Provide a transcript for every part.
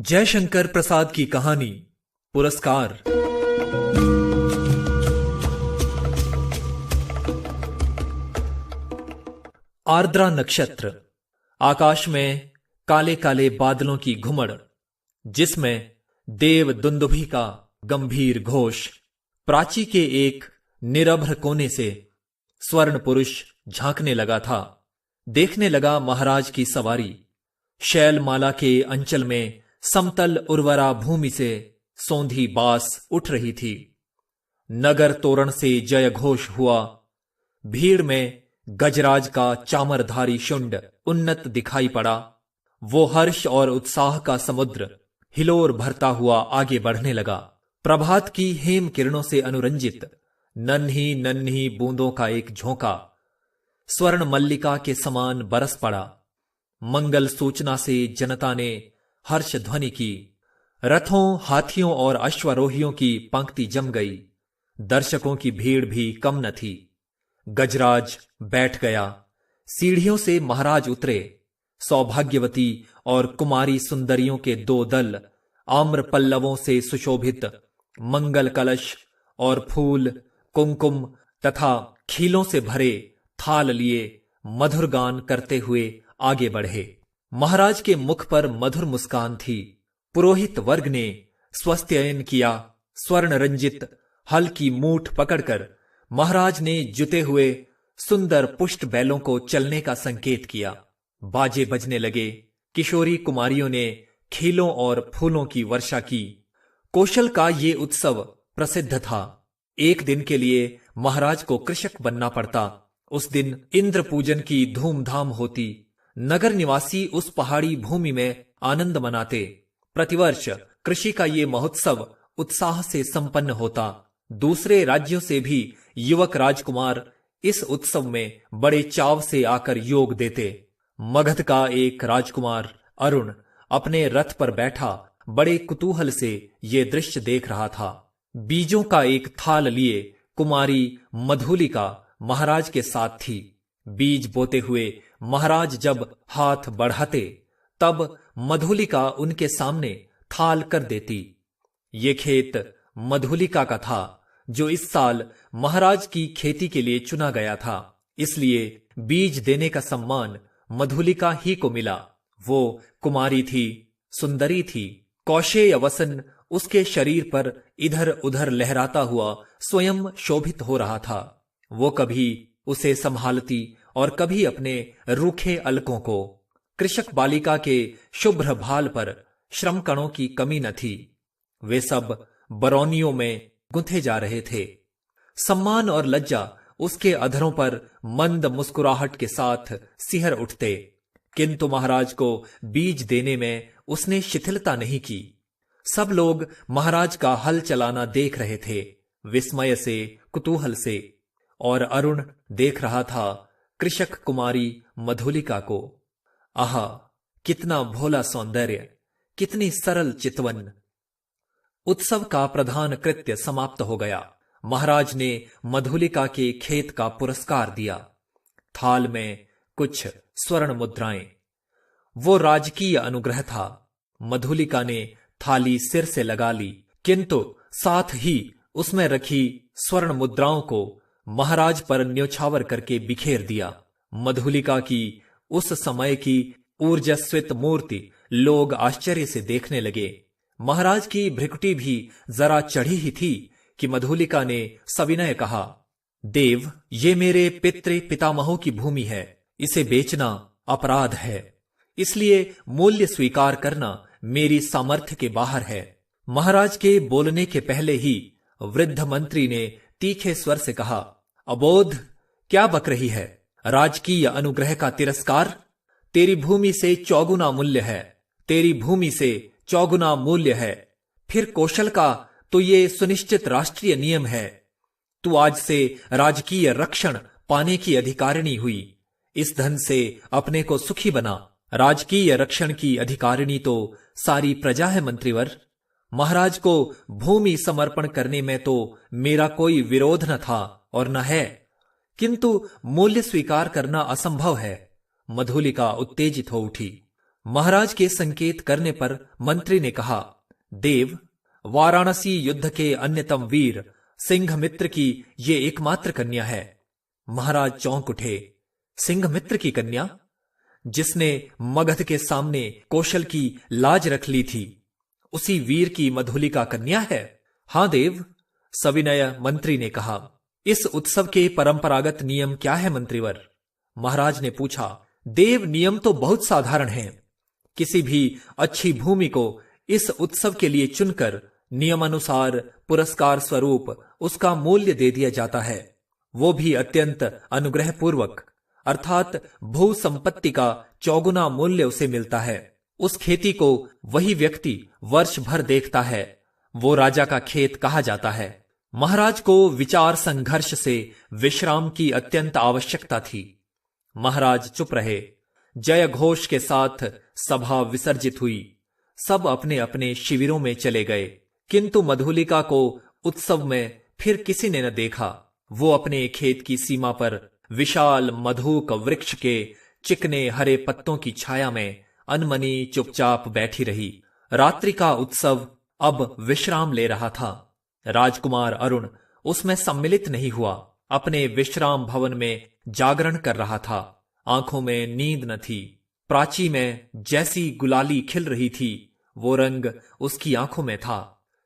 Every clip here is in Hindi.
जयशंकर प्रसाद की कहानी पुरस्कार। आर्द्रा नक्षत्र। आकाश में काले काले बादलों की घुमड़, जिसमें देव दुंदुभि का गंभीर घोष। प्राची के एक निरभ्र कोने से स्वर्ण पुरुष झांकने लगा था। देखने लगा महाराज की सवारी। शैलमाला के अंचल में समतल उर्वरा भूमि से सौंधी बास उठ रही थी। नगर तोरण से जय घोष हुआ। भीड़ में गजराज का चामरधारी शुंड उन्नत दिखाई पड़ा। वो हर्ष और उत्साह का समुद्र हिलोर भरता हुआ आगे बढ़ने लगा। प्रभात की हेम किरणों से अनुरंजित नन्ही नन्ही बूंदों का एक झोंका स्वर्ण मल्लिका के समान बरस पड़ा। मंगल सूचना से जनता ने हर्ष ध्वनि की। रथों, हाथियों और अश्वारोहियों की पंक्ति जम गई। दर्शकों की भीड़ भी कम न थी। गजराज बैठ गया। सीढ़ियों से महाराज उतरे। सौभाग्यवती और कुमारी सुंदरियों के दो दल आम्र पल्लवों से सुशोभित मंगल कलश और फूल, कुमकुम तथा खीलों से भरे थाल लिए मधुर गान करते हुए आगे बढ़े। महाराज के मुख पर मधुर मुस्कान थी। पुरोहित वर्ग ने स्वस्त्ययन किया। स्वर्ण रंजित हल की मूठ पकड़कर महाराज ने जुते हुए सुंदर पुष्ट बैलों को चलने का संकेत किया। बाजे बजने लगे। किशोरी कुमारियों ने खीलों और फूलों की वर्षा की। कौशल का ये उत्सव प्रसिद्ध था। एक दिन के लिए महाराज को कृषक बनना पड़ता। उस दिन इंद्र पूजन की धूमधाम होती। नगर निवासी उस पहाड़ी भूमि में आनंद मनाते। प्रतिवर्ष कृषि का ये महोत्सव उत्साह से संपन्न होता। दूसरे राज्यों से भी युवक राजकुमार इस उत्सव में बड़े चाव से आकर योग देते। मगध का एक राजकुमार अरुण अपने रथ पर बैठा बड़े कुतूहल से ये दृश्य देख रहा था। बीजों का एक थाल लिए कुमारी मधुलिका महाराज के साथ थी। बीज बोते हुए महाराज जब हाथ बढ़ाते तब मधुलिका उनके सामने थाल कर देती। ये खेत मधुलिका का था, जो इस साल महाराज की खेती के लिए चुना गया था। इसलिए बीज देने का सम्मान मधुलिका ही को मिला। वो कुमारी थी, सुंदरी थी। कौशेय वसन उसके शरीर पर इधर उधर लहराता हुआ स्वयं शोभित हो रहा था। वो कभी उसे संभालती और कभी अपने रूखे अलकों को। कृषक बालिका के शुभ्र भाल पर श्रम कणों की कमी न थी। वे सब बरौनियों में गुंथे जा रहे थे। सम्मान और लज्जा उसके अधरों पर मंद मुस्कुराहट के साथ सिहर उठते। किंतु महाराज को बीज देने में उसने शिथिलता नहीं की। सब लोग महाराज का हल चलाना देख रहे थे, विस्मय से, कुतूहल से। और अरुण देख रहा था कृषक कुमारी मधुलिका को। आहा, कितना भोला सौंदर्य, कितनी सरल चितवन। उत्सव का प्रधान कृत्य समाप्त हो गया। महाराज ने मधुलिका के खेत का पुरस्कार दिया। थाल में कुछ स्वर्ण मुद्राएं। वो राजकीय अनुग्रह था। मधुलिका ने थाली सिर से लगा ली, किंतु साथ ही उसमें रखी स्वर्ण मुद्राओं को महाराज पर न्योछावर करके बिखेर दिया। मधुलिका की उस समय की ऊर्जस्वित मूर्ति लोग आश्चर्य से देखने लगे। महाराज की भ्रिकुटी भी जरा चढ़ी ही थी कि मधुलिका ने सविनय कहा, देव, ये मेरे पितामहों की भूमि है। इसे बेचना अपराध है, इसलिए मूल्य स्वीकार करना मेरी सामर्थ्य के बाहर है। महाराज के बोलने के पहले ही वृद्ध मंत्री ने तीखे स्वर से कहा, अबोध, क्या बक रही है? राजकीय अनुग्रह का तिरस्कार? तेरी भूमि से चौगुना मूल्य है। तेरी भूमि से चौगुना मूल्य है। फिर कौशल का तो ये सुनिश्चित राष्ट्रीय नियम है। तू आज से राजकीय रक्षण पाने की अधिकारिणी हुई। इस धन से अपने को सुखी बना। राजकीय रक्षण की अधिकारिणी तो सारी प्रजा है मंत्रीवर। महाराज को भूमि समर्पण करने में तो मेरा कोई विरोध न था और न है, किंतु मूल्य स्वीकार करना असंभव है। मधुलिका उत्तेजित हो उठी। महाराज के संकेत करने पर मंत्री ने कहा, देव, वाराणसी युद्ध के अन्यतम वीर सिंघमित्र की ये एकमात्र कन्या है। महाराज चौंक उठे। सिंघमित्र की कन्या, जिसने मगध के सामने कौशल की लाज रख ली थी, उसी वीर की मधुलिका कन्या है? हां देव, सविनय मंत्री ने कहा। इस उत्सव के परंपरागत नियम क्या है मंत्रीवर? महाराज ने पूछा। देव, नियम तो बहुत साधारण हैं। किसी भी अच्छी भूमि को इस उत्सव के लिए चुनकर नियमानुसार पुरस्कार स्वरूप उसका मूल्य दे दिया जाता है, वो भी अत्यंत अनुग्रहपूर्वक, अर्थात भू संपत्ति का चौगुना मूल्य उसे मिलता है। उस खेती को वही व्यक्ति वर्ष भर देखता है, वो राजा का खेत कहा जाता है। महाराज को विचार संघर्ष से विश्राम की अत्यंत आवश्यकता थी। महाराज चुप रहे। जय घोष के साथ सभा विसर्जित हुई। सब अपने अपने शिविरों में चले गए, किंतु मधुलिका को उत्सव में फिर किसी ने न देखा। वो अपने खेत की सीमा पर विशाल मधुक वृक्ष के चिकने हरे पत्तों की छाया में अनमनी चुपचाप बैठी रही। रात्रि का उत्सव अब विश्राम ले रहा था। राजकुमार अरुण उसमें सम्मिलित नहीं हुआ। अपने विश्राम भवन में जागरण कर रहा था। आंखों में नींद न थी। प्राची में जैसी गुलाली खिल रही थी, वो रंग उसकी आंखों में था।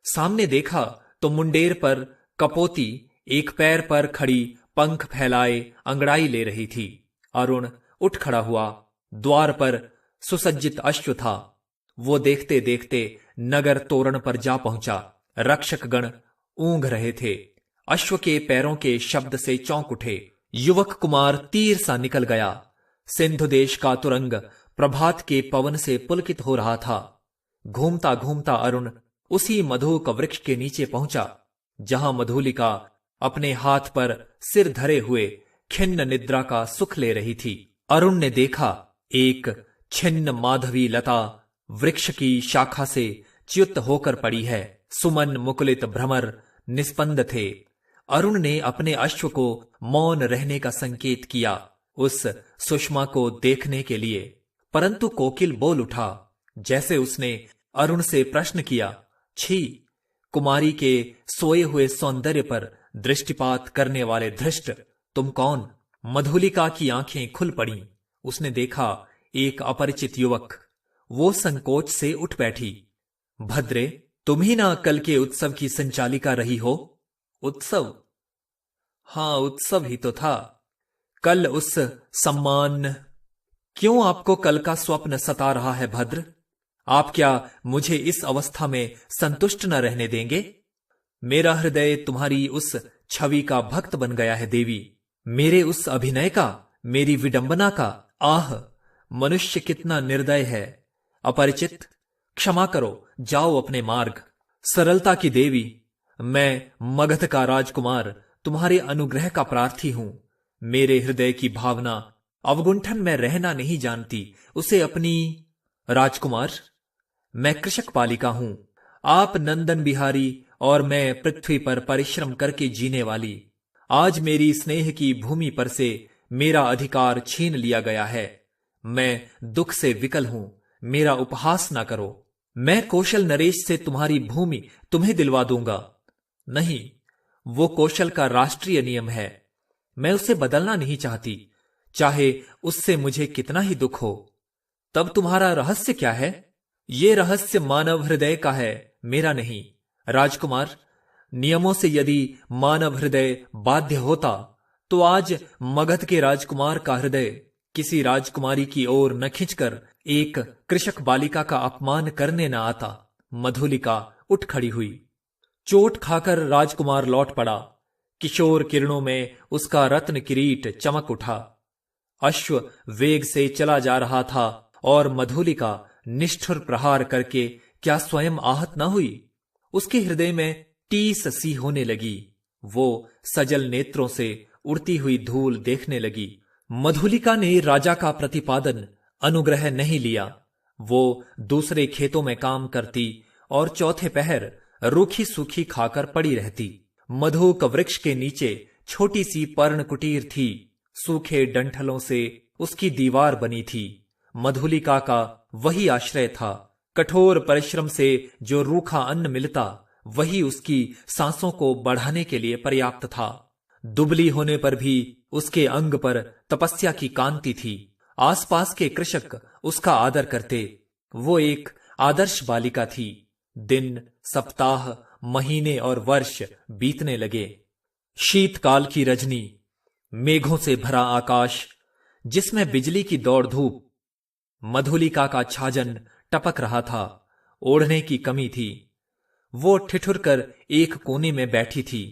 सामने देखा तो मुंडेर पर कपोती एक पैर पर खड़ी पंख फैलाए अंगड़ाई ले रही थी। अरुण उठ खड़ा हुआ। द्वार पर सुसज्जित अश्व था। वो देखते देखते नगर तोरण पर जा पहुंचा। रक्षकगण ऊंघ रहे थे। अश्व के पैरों के शब्द से चौंक उठे। युवक कुमार तीर सा निकल गया। सिंधु देश का तुरंग प्रभात के पवन से पुलकित हो रहा था। घूमता घूमता अरुण उसी मधुक वृक्ष के नीचे पहुंचा, जहां मधुलिका अपने हाथ पर सिर धरे हुए खिन्न निद्रा का सुख ले रही थी। अरुण ने देखा, एक छिन्न माधवी लता वृक्ष की शाखा से च्युत होकर पड़ी है। सुमन मुकुलित भ्रमर निस्पंद थे। अरुण ने अपने अश्व को मौन रहने का संकेत किया, उस सुषमा को देखने के लिए, परंतु कोकिल बोल उठा, जैसे उसने अरुण से प्रश्न किया, छी, कुमारी के सोए हुए सौंदर्य पर दृष्टिपात करने वाले धृष्ट, तुम कौन? मधुलिका की आंखें खुल पड़ी। उसने देखा एक अपरिचित युवक। वो संकोच से उठ बैठी। भद्रे, तुम ही ना कल के उत्सव की संचालिका रही हो? उत्सव? हां, उत्सव ही तो था। कल उस सम्मान। क्यों आपको कल का स्वप्न सता रहा है भद्र? आप क्या मुझे इस अवस्था में संतुष्ट न रहने देंगे? मेरा हृदय तुम्हारी उस छवि का भक्त बन गया है देवी। मेरे उस अभिनय का, मेरी विडंबना का। आह, मनुष्य कितना निर्दय है। अपरिचित, क्षमा करो, जाओ अपने मार्ग। सरलता की देवी, मैं मगध का राजकुमार तुम्हारे अनुग्रह का प्रार्थी हूं। मेरे हृदय की भावना अवगुंठन में रहना नहीं जानती, उसे अपनी। राजकुमार, मैं कृषक पालिका हूं, आप नंदन बिहारी और मैं पृथ्वी पर परिश्रम करके जीने वाली। आज मेरी स्नेह की भूमि पर से मेरा अधिकार छीन लिया गया है। मैं दुख से विकल हूं, मेरा उपहास ना करो। मैं कौशल नरेश से तुम्हारी भूमि तुम्हें दिलवा दूंगा। नहीं, वो कौशल का राष्ट्रीय नियम है। मैं उसे बदलना नहीं चाहती, चाहे उससे मुझे कितना ही दुख हो। तब तुम्हारा रहस्य क्या है? ये रहस्य मानव हृदय का है, मेरा नहीं। राजकुमार, नियमों से यदि मानव हृदय बाध्य होता तो आज मगध के राजकुमार का हृदय किसी राजकुमारी की ओर न खींचकर एक कृषक बालिका का अपमान करने न आता। मधुलिका उठ खड़ी हुई। चोट खाकर राजकुमार लौट पड़ा। किशोर किरणों में उसका रत्न किरीट चमक उठा। अश्व वेग से चला जा रहा था और मधुलिका निष्ठुर प्रहार करके क्या स्वयं आहत न हुई? उसके हृदय में टीस सी होने लगी। वो सजल नेत्रों से उड़ती हुई धूल देखने लगी। मधुलिका ने राजा का प्रतिपादन अनुग्रह नहीं लिया। वो दूसरे खेतों में काम करती और चौथे पहर रूखी सूखी खाकर पड़ी रहती। मधुक वृक्ष के नीचे छोटी सी पर्ण कुटीर थी। सूखे डंठलों से उसकी दीवार बनी थी। मधुलिका का वही आश्रय था। कठोर परिश्रम से जो रूखा अन्न मिलता वही उसकी सांसों को बढ़ाने के लिए पर्याप्त था। दुबली होने पर भी उसके अंग पर तपस्या की कांति थी। आसपास के कृषक उसका आदर करते। वो एक आदर्श बालिका थी। दिन, सप्ताह, महीने और वर्ष बीतने लगे। शीतकाल की रजनी, मेघों से भरा आकाश जिसमें बिजली की दौड़ धूप, मधुलिका का छाजन टपक रहा था। ओढ़ने की कमी थी। वो ठिठुर कर एक कोने में बैठी थी।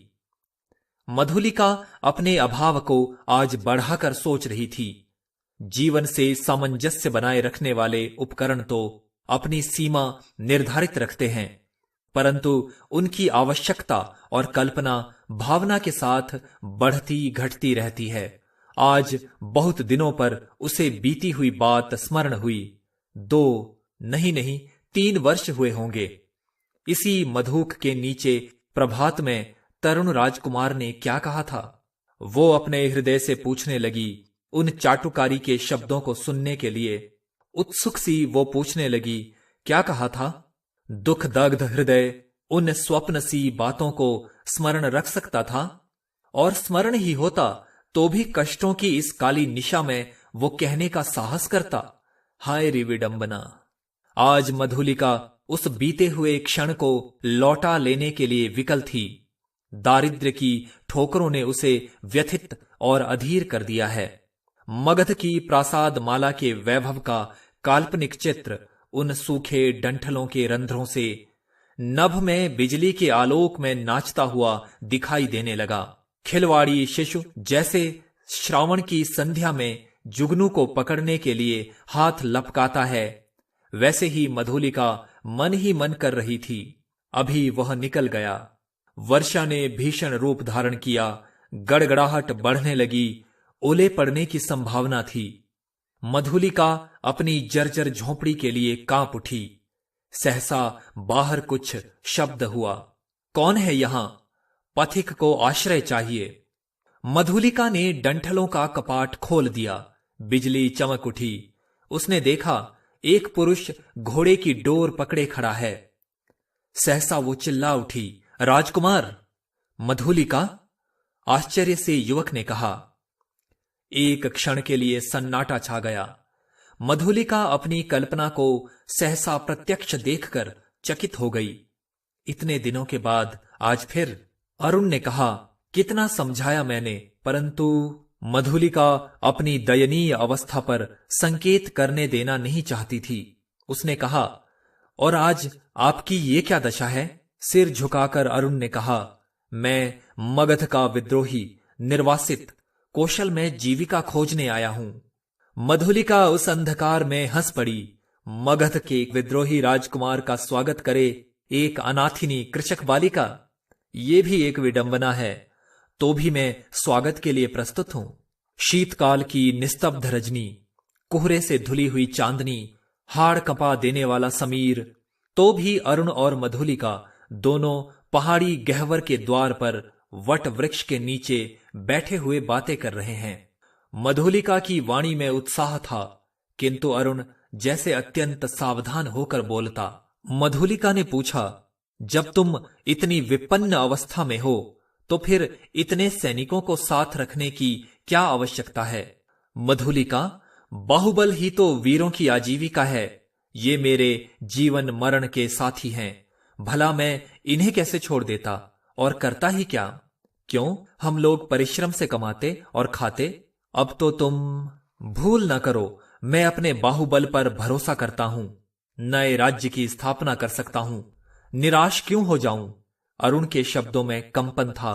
मधुलिका अपने अभाव को आज बढ़ाकर सोच रही थी। जीवन से सामंजस्य बनाए रखने वाले उपकरण तो अपनी सीमा निर्धारित रखते हैं, परंतु उनकी आवश्यकता और कल्पना भावना के साथ बढ़ती घटती रहती है। आज बहुत दिनों पर उसे बीती हुई बात स्मरण हुई। 2 नहीं 3 वर्ष हुए होंगे। इसी मधुक के नीचे प्रभात में तरुण राजकुमार ने क्या कहा था? वो अपने हृदय से पूछने लगी। उन चाटुकारी के शब्दों को सुनने के लिए उत्सुक सी वो पूछने लगी, क्या कहा था? दुख दग्ध हृदय उन स्वप्न सी बातों को स्मरण रख सकता था, और स्मरण ही होता तो भी कष्टों की इस काली निशा में वो कहने का साहस करता। हाय रे विडंबना! आज मधुलिका उस बीते हुए क्षण को लौटा लेने के लिए विकल थी। दारिद्र्य की ठोकरों ने उसे व्यथित और अधीर कर दिया है। मगध की प्रासाद माला के वैभव का काल्पनिक चित्र उन सूखे डंठलों के रंध्रों से नभ में बिजली के आलोक में नाचता हुआ दिखाई देने लगा। खिलवाड़ी शिशु जैसे श्रावण की संध्या में जुगनू को पकड़ने के लिए हाथ लपकाता है, वैसे ही मधुलिका मन ही मन कर रही थी। अभी वह निकल गया। वर्षा ने भीषण रूप धारण किया। गड़गड़ाहट बढ़ने लगी। ओले पड़ने की संभावना थी। मधुलिका अपनी जर्जर झोंपड़ी के लिए कांप उठी। सहसा बाहर कुछ शब्द हुआ। कौन है यहां? पथिक को आश्रय चाहिए। मधुलिका ने डंठलों का कपाट खोल दिया। बिजली चमक उठी। उसने देखा एक पुरुष घोड़े की डोर पकड़े खड़ा है। सहसा वो चिल्ला उठी, राजकुमार! मधुलिका! आश्चर्य से युवक ने कहा। एक क्षण के लिए सन्नाटा छा गया। मधुलिका अपनी कल्पना को सहसा प्रत्यक्ष देखकर चकित हो गई। इतने दिनों के बाद आज फिर? अरुण ने कहा, कितना समझाया मैंने, परंतु मधुलिका अपनी दयनीय अवस्था पर संकेत करने देना नहीं चाहती थी। उसने कहा, और आज आपकी ये क्या दशा है? सिर झुकाकर अरुण ने कहा, मैं मगध का विद्रोही, निर्वासित, कौशल में जीविका खोजने आया हूं। मधुलिका उस अंधकार में हंस पड़ी। मगध के विद्रोही राजकुमार का स्वागत करे एक अनाथिनी कृषक बालिका, ये भी एक विडंबना है। तो भी मैं स्वागत के लिए प्रस्तुत हूं। शीतकाल की निस्तब्ध रजनी, कोहरे से धुली हुई चांदनी, हाड़ कंपा देने वाला समीर, तो भी अरुण और मधुलिका दोनों पहाड़ी गहवर के द्वार पर वट वृक्ष के नीचे बैठे हुए बातें कर रहे हैं। मधुलिका की वाणी में उत्साह था, किंतु अरुण जैसे अत्यंत सावधान होकर बोलता। मधुलिका ने पूछा, जब तुम इतनी विपन्न अवस्था में हो तो फिर इतने सैनिकों को साथ रखने की क्या आवश्यकता है? मधुलिका, बाहुबल ही तो वीरों की आजीविका है। ये मेरे जीवन मरण के साथी हैं। भला मैं इन्हें कैसे छोड़ देता? और करता ही क्या? क्यों, हम लोग परिश्रम से कमाते और खाते। अब तो तुम भूल न करो, मैं अपने बाहुबल पर भरोसा करता हूं। नए राज्य की स्थापना कर सकता हूं। निराश क्यों हो जाऊं? अरुण के शब्दों में कंपन था।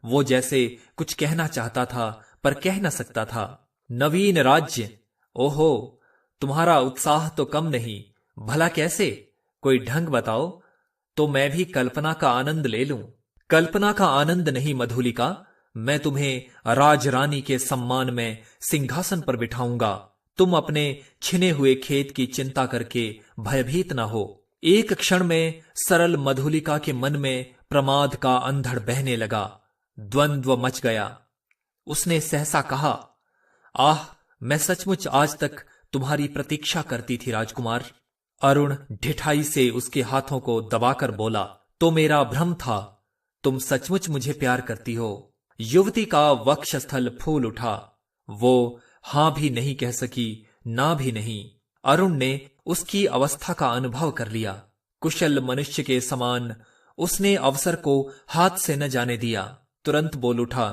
वो जैसे कुछ कहना चाहता था पर कह न सकता था। नवीन राज्य? ओहो, तुम्हारा उत्साह तो कम नहीं। भला कैसे? कोई ढंग बताओ तो मैं भी कल्पना का आनंद ले लूं। कल्पना का आनंद नहीं मधुलिका, मैं तुम्हें राजरानी के सम्मान में सिंहासन पर बिठाऊंगा। तुम अपने छिने हुए खेत की चिंता करके भयभीत न हो। एक क्षण में सरल मधुलिका के मन में प्रमाद का अंधड़ बहने लगा। द्वंद्व मच गया। उसने सहसा कहा, आह, मैं सचमुच आज तक तुम्हारी प्रतीक्षा करती थी राजकुमार। अरुण ढिठाई से उसके हाथों को दबाकर बोला, तो मेरा भ्रम था, तुम सचमुच मुझे प्यार करती हो। युवती का वक्षस्थल फूल उठा। वो हां भी नहीं कह सकी, ना भी नहीं। अरुण ने उसकी अवस्था का अनुभव कर लिया। कुशल मनुष्य के समान उसने अवसर को हाथ से न जाने दिया। तुरंत बोल उठा,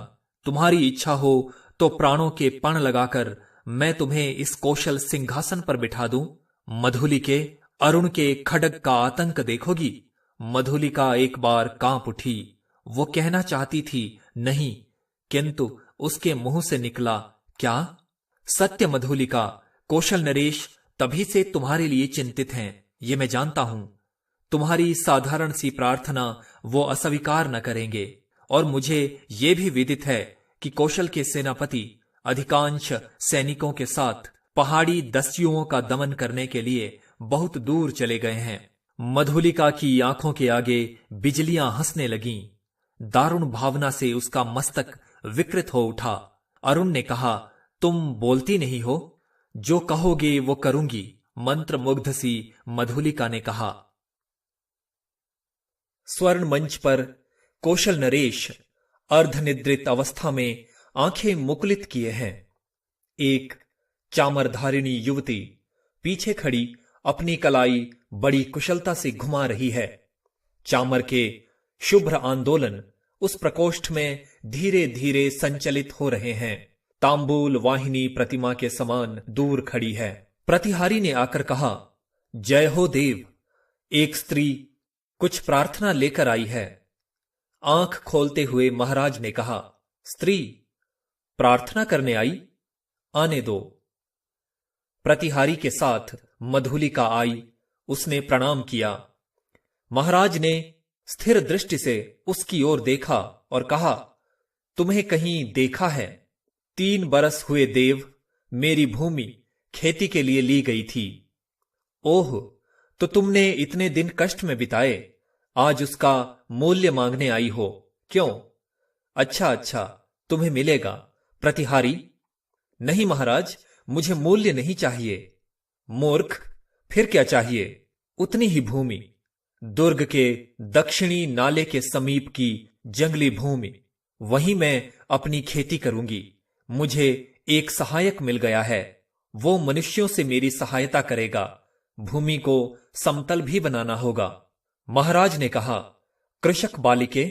तुम्हारी इच्छा हो तो प्राणों के पण लगाकर मैं तुम्हें इस कौशल सिंहासन पर बिठा दूं। मधुलिके, अरुण के खड्ग का आतंक देखोगी। मधुलिका एक बार कांप उठी। वो कहना चाहती थी नहीं, किंतु उसके मुंह से निकला क्या? सत्य मधुलिका, कौशल नरेश तभी से तुम्हारे लिए चिंतित हैं, ये मैं जानता हूं। तुम्हारी साधारण सी प्रार्थना वो अस्वीकार न करेंगे। और मुझे ये भी विदित है कि कौशल के सेनापति अधिकांश सैनिकों के साथ पहाड़ी दस्युओं का दमन करने के लिए बहुत दूर चले गए हैं। मधुलिका की आंखों के आगे बिजलियां हंसने लगीं। दारुण भावना से उसका मस्तक विकृत हो उठा। अरुण ने कहा, तुम बोलती नहीं हो? जो कहोगे वो करूंगी, मंत्रमुग्ध सी मधुलिका ने कहा। स्वर्ण मंच पर कौशल नरेश अर्धनिद्रित अवस्था में आंखें मुकुलित किए हैं। एक चामरधारिणी युवती पीछे खड़ी अपनी कलाई बड़ी कुशलता से घुमा रही है। चामर के शुभ्र आंदोलन उस प्रकोष्ठ में धीरे धीरे संचलित हो रहे हैं। तांबूल वाहिनी प्रतिमा के समान दूर खड़ी है। प्रतिहारी ने आकर कहा, जय हो देव, एक स्त्री कुछ प्रार्थना लेकर आई है। आंख खोलते हुए महाराज ने कहा, स्त्री प्रार्थना करने आई? आने दो। प्रतिहारी के साथ मधुलिका आई। उसने प्रणाम किया। महाराज ने स्थिर दृष्टि से उसकी ओर देखा और कहा, तुम्हें कहीं देखा है? 3 बरस हुए देव, मेरी भूमि खेती के लिए ली गई थी। ओह, तो तुमने इतने दिन कष्ट में बिताए, आज उसका मूल्य मांगने आई हो, क्यों? अच्छा अच्छा, तुम्हें मिलेगा। प्रतिहारी, नहीं महाराज, मुझे मूल्य नहीं चाहिए। मूर्ख, फिर क्या चाहिए? उतनी ही भूमि, दुर्ग के दक्षिणी नाले के समीप की जंगली भूमि, वहीं मैं अपनी खेती करूंगी। मुझे एक सहायक मिल गया है, वो मनुष्यों से मेरी सहायता करेगा। भूमि को समतल भी बनाना होगा। महाराज ने कहा, कृषक बालिके,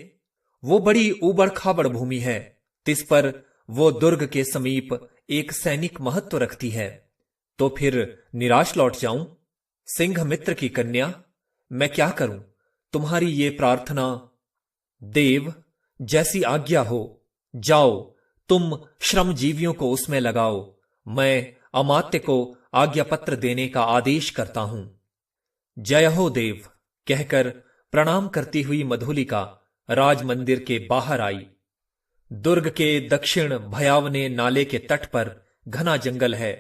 वो बड़ी ऊबड़ खाबड़ भूमि है, तिस पर वो दुर्ग के समीप एक सैनिक महत्व रखती है। तो फिर निराश लौट जाऊं? सिंह मित्र की कन्या, मैं क्या करूं? तुम्हारी ये प्रार्थना। देव, जैसी आज्ञा हो। जाओ, तुम श्रमजीवियों को उसमें लगाओ। मैं अमात्य को आज्ञा पत्र देने का आदेश करता हूं। जय हो देव कहकर प्रणाम करती हुई मधुलिका राज मंदिर के बाहर आई। दुर्ग के दक्षिण भयावने नाले के तट पर घना जंगल है।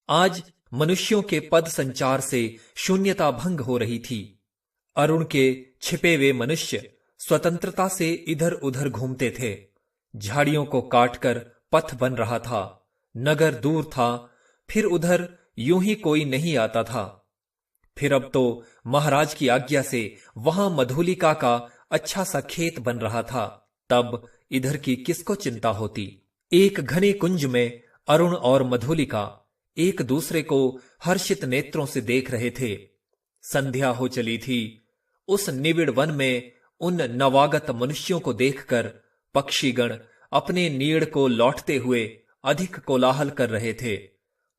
आज मनुष्यों के पद संचार से शून्यता भंग हो रही थी। अरुण के छिपे हुए मनुष्य स्वतंत्रता से इधर उधर घूमते थे। झाड़ियों को काटकर पथ बन रहा था। नगर दूर था, फिर उधर यूं ही कोई नहीं आता था। फिर अब तो महाराज की आज्ञा से वहां मधुलिका का अच्छा सा खेत बन रहा था। तब इधर की किसको चिंता होती? एक घने कुंज में अरुण और मधुलिका एक दूसरे को हर्षित नेत्रों से देख रहे थे। संध्या हो चली थी। उस निबिड़ वन में उन नवागत मनुष्यों को देखकर पक्षीगण अपने नीड़ को लौटते हुए अधिक कोलाहल कर रहे थे।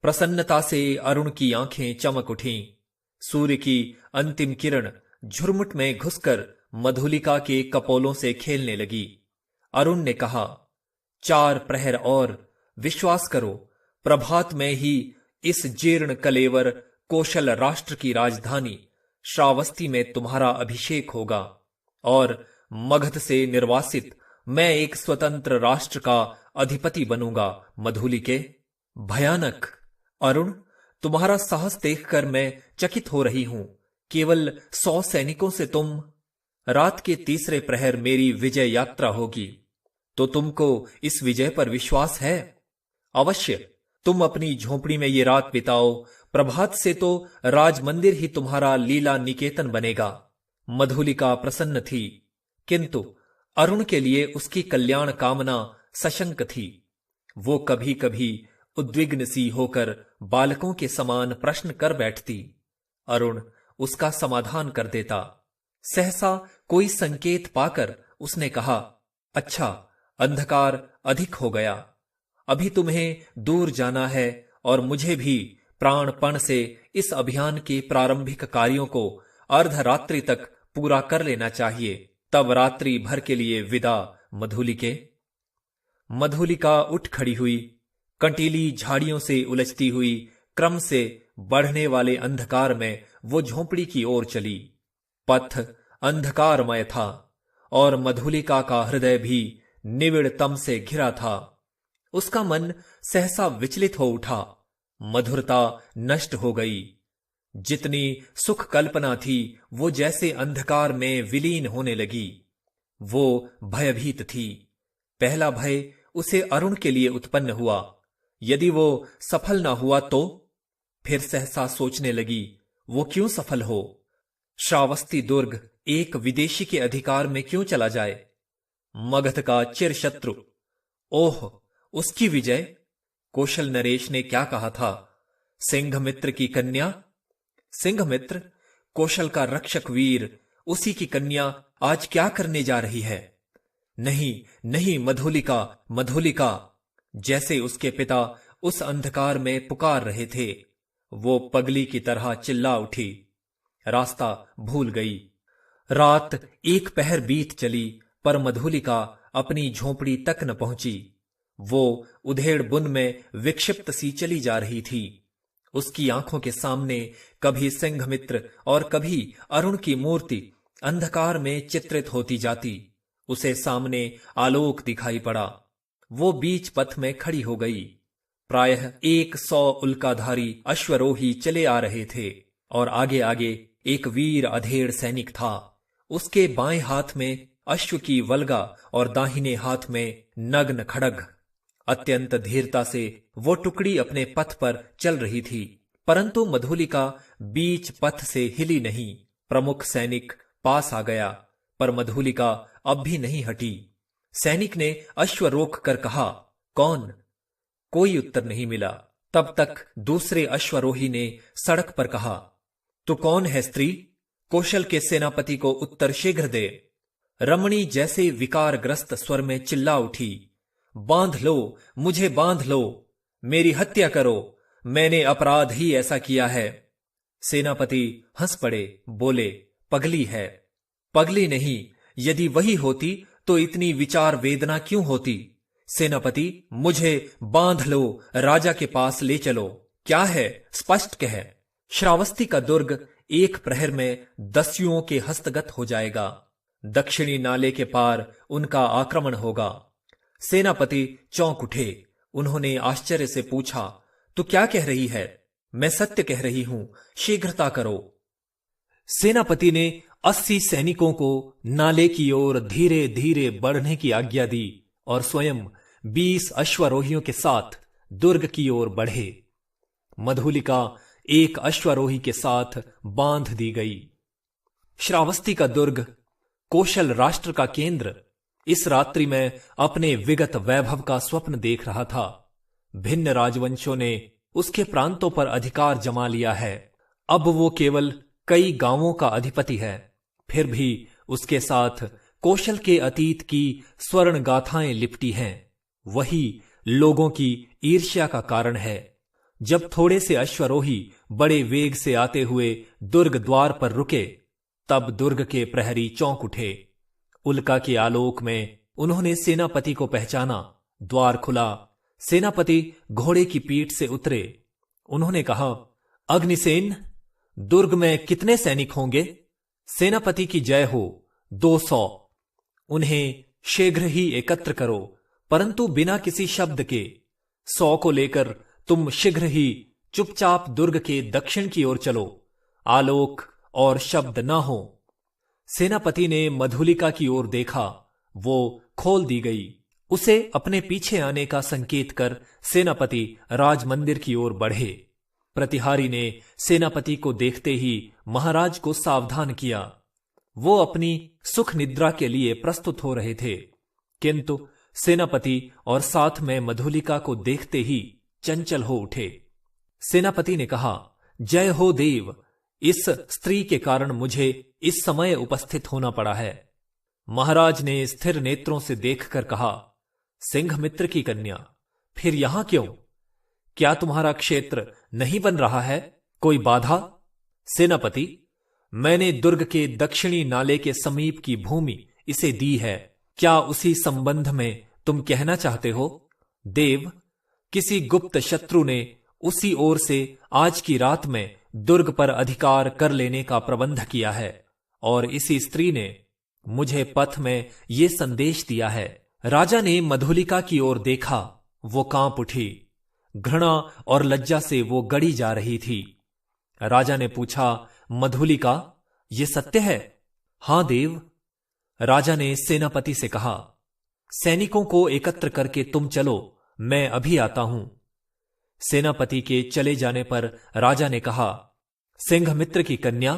प्रसन्नता से अरुण की आंखें चमक उठीं। सूर्य की अंतिम किरण झुरमुट में घुसकर मधुलिका के कपोलों से खेलने लगी। अरुण ने कहा, 4 प्रहर और, विश्वास करो, प्रभात में ही इस जीर्ण कलेवर कौशल राष्ट्र की राजधानी श्रावस्ती में तुम्हारा अभिषेक होगा और मगध से निर्वासित मैं एक स्वतंत्र राष्ट्र का अधिपति बनूंगा। मधुलिके, भयानक! अरुण, तुम्हारा साहस देखकर मैं चकित हो रही हूं। केवल 100 सैनिकों से तुम। रात के तीसरे प्रहर मेरी विजय यात्रा होगी। तो तुमको इस विजय पर विश्वास है? अवश्य। तुम अपनी झोंपड़ी में ये रात बिताओ, प्रभात से तो राज मंदिर ही तुम्हारा लीला निकेतन बनेगा। मधुलिका प्रसन्न थी, किंतु अरुण के लिए उसकी कल्याण कामना सशंक थी। वो कभी कभी उद्विग्न सी होकर बालकों के समान प्रश्न कर बैठती। अरुण उसका समाधान कर देता। सहसा कोई संकेत पाकर उसने कहा, अच्छा, अंधकार अधिक हो गया, अभी तुम्हें दूर जाना है और मुझे भी प्राणपण से इस अभियान के प्रारंभिक कार्यों को अर्धरात्रि तक पूरा कर लेना चाहिए। तब रात्रि भर के लिए विदा मधुलिके। मधुलिका उठ खड़ी हुई, कंटीली झाड़ियों से उलझती हुई क्रम से बढ़ने वाले अंधकार में वो झोंपड़ी की ओर चली। पथ अंधकारमय था और मधुलिका का हृदय भी निविड़ तम से घिरा था। उसका मन सहसा विचलित हो उठा। मधुरता नष्ट हो गई। जितनी सुख कल्पना थी वो जैसे अंधकार में विलीन होने लगी। वो भयभीत थी। पहला भय उसे अरुण के लिए उत्पन्न हुआ। यदि वो सफल ना हुआ तो? फिर सहसा सोचने लगी, वो क्यों सफल हो? श्रावस्ती दुर्ग एक विदेशी के अधिकार में क्यों चला जाए? मगध का चिर शत्रु, ओह, उसकी विजय! कौशल नरेश ने क्या कहा था? सिंघमित्र की कन्या? सिंघमित्र, कौशल का रक्षक वीर, उसी की कन्या आज क्या करने जा रही है? नहीं नहीं, मधुलिका, मधुलिका! जैसे उसके पिता उस अंधकार में पुकार रहे थे, वो पगली की तरह चिल्ला उठी। रास्ता भूल गई। रात एक पहर बीत चली, पर मधुलिका अपनी झोंपड़ी तक न पहुंची। वो उधेड़ बुन में विक्षिप्त सी चली जा रही थी। उसकी आंखों के सामने कभी सिंघमित्र और कभी अरुण की मूर्ति अंधकार में चित्रित होती जाती। उसे सामने आलोक दिखाई पड़ा। वो बीच पथ में खड़ी हो गई। प्रायः 100 उल्काधारी अश्वरोही चले आ रहे थे और आगे आगे एक वीर अधेड़ सैनिक था। उसके बाएं हाथ में अश्व की वल्गा और दाहिने हाथ में नग्न खड्ग। अत्यंत धीरता से वो टुकड़ी अपने पथ पर चल रही थी, परंतु मधुलिका बीच पथ से हिली नहीं। प्रमुख सैनिक पास आ गया, पर मधुलिका अब भी नहीं हटी। सैनिक ने अश्व रोक कर कहा, कौन? कोई उत्तर नहीं मिला। तब तक दूसरे अश्वरोही ने सड़क पर कहा, तू कौन है स्त्री? कौशल के सेनापति को उत्तर शीघ्र दे। रमणी जैसे विकारग्रस्त स्वर में चिल्ला उठी, बांध लो, मुझे बांध लो, मेरी हत्या करो, मैंने अपराध ही ऐसा किया है। सेनापति हंस पड़े, बोले, पगली है। पगली नहीं, यदि वही होती तो इतनी विचार वेदना क्यों होती? सेनापति, मुझे बांध लो, राजा के पास ले चलो। क्या है, स्पष्ट कह। श्रावस्ती का दुर्ग एक प्रहर में दस्युओं के हस्तगत हो जाएगा। दक्षिणी नाले के पार उनका आक्रमण होगा। सेनापति चौंक उठे। उन्होंने आश्चर्य से पूछा, तू क्या कह रही है? मैं सत्य कह रही हूं, शीघ्रता करो। सेनापति ने 80 सैनिकों को नाले की ओर धीरे धीरे बढ़ने की आज्ञा दी और स्वयं 20 अश्वरोहियों के साथ दुर्ग की ओर बढ़े। मधुलिका एक अश्वरोही के साथ बांध दी गई। श्रावस्ती का दुर्ग, कौशल राष्ट्र का केंद्र, इस रात्रि में अपने विगत वैभव का स्वप्न देख रहा था। भिन्न राजवंशों ने उसके प्रांतों पर अधिकार जमा लिया है। अब वो केवल कई गांवों का अधिपति है। फिर भी उसके साथ कौशल के अतीत की स्वर्ण गाथाएं लिपटी हैं। वही लोगों की ईर्ष्या का कारण है। जब थोड़े से अश्वरोही बड़े वेग से आते हुए दुर्ग द्वार पर रुके, तब दुर्ग के प्रहरी चौंक उठे। उल्का के आलोक में उन्होंने सेनापति को पहचाना। द्वार खुला। सेनापति घोड़े की पीठ से उतरे। उन्होंने कहा, अग्निसेन, दुर्ग में कितने सैनिक होंगे? सेनापति की जय हो। 200। उन्हें शीघ्र ही एकत्र करो, परंतु बिना किसी शब्द के। 100 को लेकर तुम शीघ्र ही चुपचाप दुर्ग के दक्षिण की ओर चलो। आलोक और शब्द न हो। सेनापति ने मधुलिका की ओर देखा। वो खोल दी गई। उसे अपने पीछे आने का संकेत कर सेनापति राज मंदिर की ओर बढ़े। प्रतिहारी ने सेनापति को देखते ही महाराज को सावधान किया। वो अपनी सुख निद्रा के लिए प्रस्तुत हो रहे थे, किंतु सेनापति और साथ में मधुलिका को देखते ही चंचल हो उठे। सेनापति ने कहा, जय हो देव, इस स्त्री के कारण मुझे इस समय उपस्थित होना पड़ा है। महाराज ने स्थिर नेत्रों से देखकर कहा, सिंघमित्र की कन्या, फिर यहां क्यों? क्या तुम्हारा क्षेत्र नहीं बन रहा है? कोई बाधा? सेनापति, मैंने दुर्ग के दक्षिणी नाले के समीप की भूमि इसे दी है। क्या उसी संबंध में तुम कहना चाहते हो? देव, किसी गुप्त शत्रु ने उसी ओर से आज की रात में दुर्ग पर अधिकार कर लेने का प्रबंध किया है और इसी स्त्री ने मुझे पथ में ये संदेश दिया है। राजा ने मधुलिका की ओर देखा। वो कांप उठी। घृणा और लज्जा से वो गड़ी जा रही थी। राजा ने पूछा, मधुलिका, ये सत्य है? हां देव। राजा ने सेनापति से कहा, सैनिकों को एकत्र करके तुम चलो, मैं अभी आता हूं। सेनापति के चले जाने पर राजा ने कहा, सिंघमित्र की कन्या,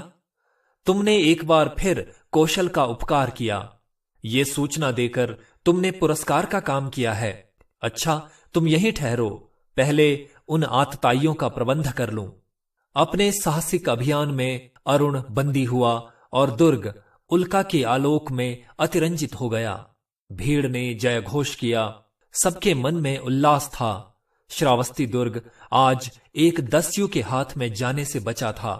तुमने एक बार फिर कौशल का उपकार किया। ये सूचना देकर तुमने पुरस्कार का काम किया है। अच्छा, तुम यहीं ठहरो, पहले उन आतताइयों का प्रबंध कर लूं। अपने साहसिक अभियान में अरुण बंदी हुआ और दुर्ग उल्का के आलोक में अतिरंजित हो गया। भीड़ ने जय घोष किया। सबके मन में उल्लास था। श्रावस्ती दुर्ग आज एक दस्यु के हाथ में जाने से बचा था।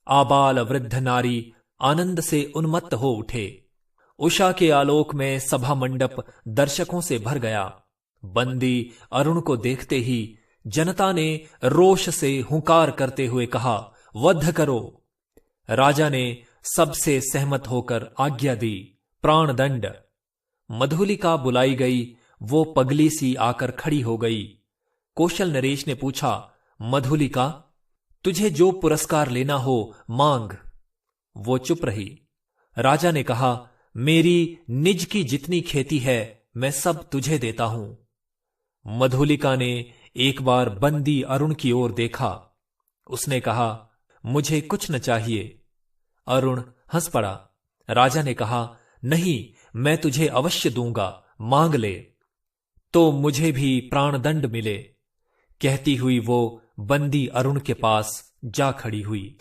आबाल वृद्ध नारी आनंद से उन्मत्त हो उठे। उषा के आलोक में सभा मंडप दर्शकों से भर गया। बंदी अरुण को देखते ही जनता ने रोष से हुंकार करते हुए कहा, वध करो। राजा ने सबसे सहमत होकर आज्ञा दी, प्राणदंड। मधुलिका बुलाई गई। वो पगली सी आकर खड़ी हो गई। कौशल नरेश ने पूछा, मधुलिका, तुझे जो पुरस्कार लेना हो मांग। वो चुप रही। राजा ने कहा, मेरी निज की जितनी खेती है मैं सब तुझे देता हूं। मधुलिका ने एक बार बंदी अरुण की ओर देखा। उसने कहा, मुझे कुछ न चाहिए। अरुण हंस पड़ा। राजा ने कहा, नहीं, मैं तुझे अवश्य दूंगा, मांग ले, तो मुझे भी प्राणदंड मिले। कहती हुई वो बंदी अरुण के पास जा खड़ी हुई।